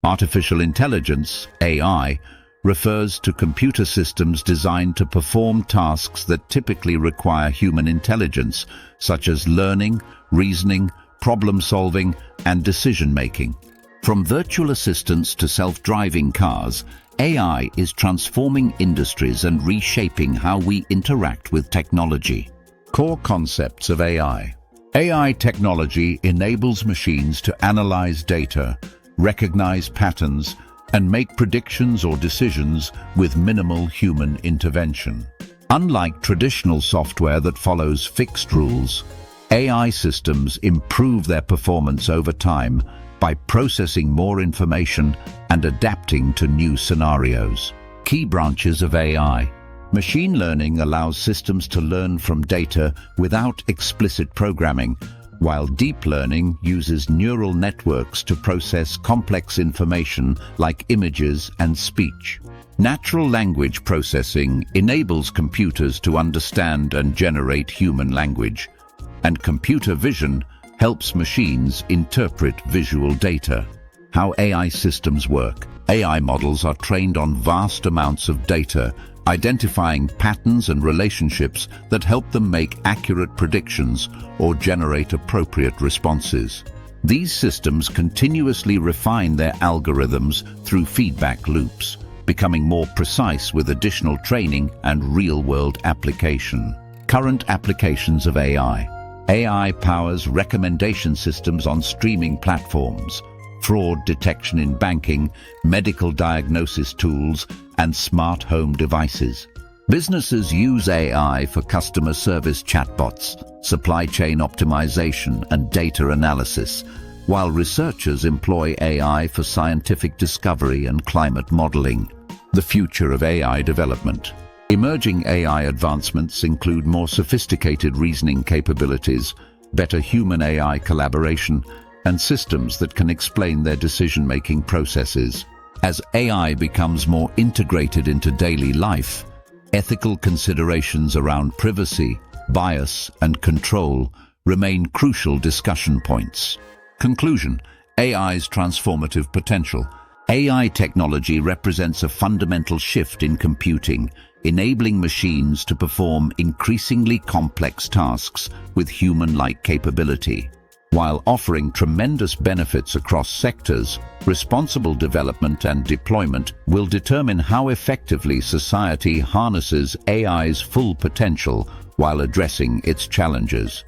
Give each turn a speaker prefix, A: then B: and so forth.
A: Artificial intelligence, AI, refers to computer systems designed to perform tasks that typically require human intelligence, such as learning, reasoning, problem-solving, and decision-making. From virtual assistants to self-driving cars, AI is transforming industries and reshaping how we interact with technology. Core concepts of AI. AI technology enables machines to analyze data, recognize patterns, and make predictions or decisions with minimal human intervention. Unlike traditional software that follows fixed rules, AI systems improve their performance over time by processing more information and adapting to new scenarios. Key branches of AI. Machine learning allows systems to learn from data without explicit programming, while deep learning uses neural networks to process complex information like images and speech. Natural language processing enables computers to understand and generate human language, and computer vision helps machines interpret visual data. How AI systems work. AI models are trained on vast amounts of data, identifying patterns and relationships that help them make accurate predictions or generate appropriate responses. These systems continuously refine their algorithms through feedback loops, becoming more precise with additional training and real-world application. Current applications of AI. AI powers recommendation systems on streaming platforms, fraud detection in banking, medical diagnosis tools, and smart home devices. Businesses use AI for customer service chatbots, supply chain optimization, and data analysis, while researchers employ AI for scientific discovery and climate modeling. The future of AI development. Emerging AI advancements include more sophisticated reasoning capabilities, better human-AI collaboration, and systems that can explain their decision-making processes. As AI becomes more integrated into daily life, ethical considerations around privacy, bias, and control remain crucial discussion points. Conclusion: AI's transformative potential. AI technology represents a fundamental shift in computing, enabling machines to perform increasingly complex tasks with human-like capability. While offering tremendous benefits across sectors, responsible development and deployment will determine how effectively society harnesses AI's full potential while addressing its challenges.